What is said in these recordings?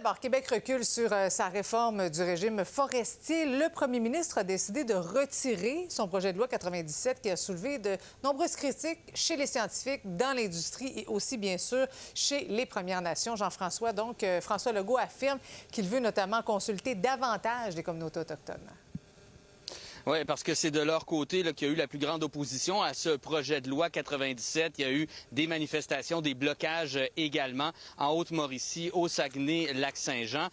d'abord, Québec recule sur sa réforme du régime forestier. Le premier ministre a décidé de retirer son projet de loi 97 qui a soulevé de nombreuses critiques chez les scientifiques, dans l'industrie et aussi, bien sûr, chez les Premières Nations. Jean-François, donc, François Legault affirme qu'il veut notamment consulter davantage les communautés autochtones. Oui, parce que c'est de leur côté qu'il y a eu la plus grande opposition à ce projet de loi 97. Il y a eu des manifestations, des blocages également en Haute-Mauricie, au Saguenay, Lac-Saint-Jean.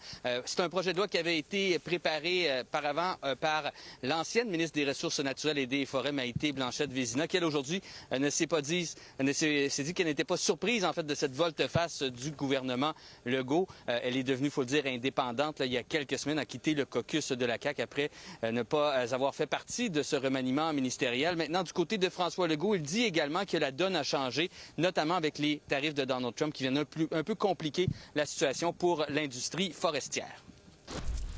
C'est un projet de loi qui avait été préparé par l'ancienne ministre des Ressources naturelles et des Forêts, Maïté Blanchette-Vézina, qui, elle, aujourd'hui, s'est dit qu'elle n'était pas surprise, en fait, de cette volte-face du gouvernement Legault. Elle est devenue, il faut le dire, indépendante, il y a quelques semaines, a quitté le caucus de la CAQ après ne pas avoir fait partie de ce remaniement ministériel. Maintenant, du côté de François Legault, il dit également que la donne a changé, notamment avec les tarifs de Donald Trump qui viennent un peu compliquer la situation pour l'industrie forestière.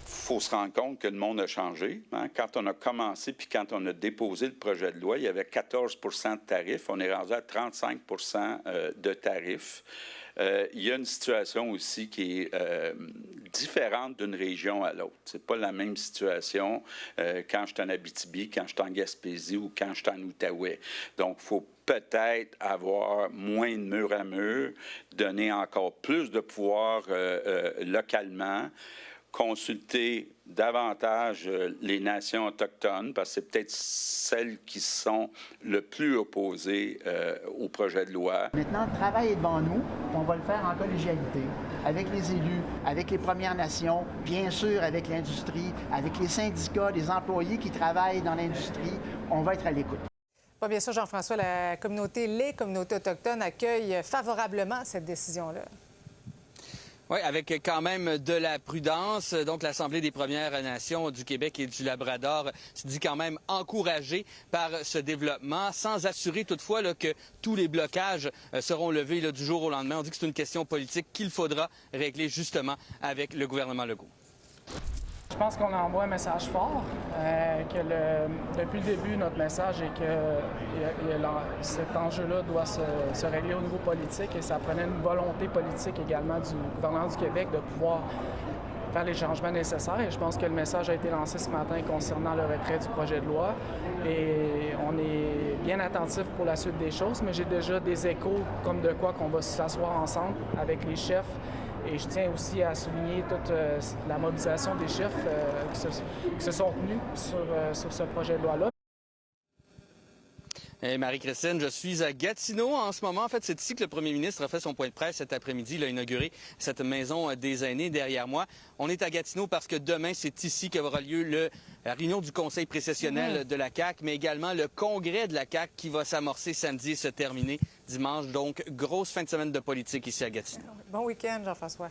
Il faut se rendre compte que le monde a changé. Quand on a commencé puis quand on a déposé le projet de loi, il y avait 14 de tarifs. On est rendu à 35 de tarifs. Il y a une situation aussi qui est différente d'une région à l'autre. C'est pas la même situation quand je suis en Abitibi, quand je suis en Gaspésie ou quand je suis en Outaouais. Donc, il faut peut-être avoir moins de mur à mur, donner encore plus de pouvoir localement, consulter davantage les nations autochtones, parce que c'est peut-être celles qui sont le plus opposées au projet de loi. Maintenant, le travail est devant nous. On va le faire en collégialité, avec les élus, avec les Premières Nations, bien sûr avec l'industrie, avec les syndicats, les employés qui travaillent dans l'industrie. On va être à l'écoute. Bon, bien sûr, Jean-François, les communautés autochtones accueillent favorablement cette décision-là. Oui, avec quand même de la prudence. Donc, l'Assemblée des Premières Nations du Québec et du Labrador se dit quand même encouragée par ce développement, sans assurer toutefois que tous les blocages seront levés du jour au lendemain. On dit que c'est une question politique qu'il faudra régler justement avec le gouvernement Legault. Je pense qu'on envoie un message fort, depuis le début, notre message est que cet enjeu-là doit se régler au niveau politique et ça prenait une volonté politique également du gouvernement du Québec de pouvoir faire les changements nécessaires. Et je pense que le message a été lancé ce matin concernant le retrait du projet de loi. Et on est bien attentif pour la suite des choses, mais j'ai déjà des échos comme de quoi qu'on va s'asseoir ensemble avec les chefs. Et je tiens aussi à souligner toute la mobilisation des chefs qui se sont tenus sur ce projet de loi-là. Et Marie-Christine, je suis à Gatineau en ce moment. En fait, c'est ici que le premier ministre a fait son point de presse cet après-midi. Il a inauguré cette maison des aînés derrière moi. On est à Gatineau parce que demain, c'est ici qu'aura lieu la réunion du conseil précessionnel de la CAQ, mais également le congrès de la CAQ qui va s'amorcer samedi et se terminer dimanche. Donc, grosse fin de semaine de politique ici à Gatineau. Bon week-end, Jean-François.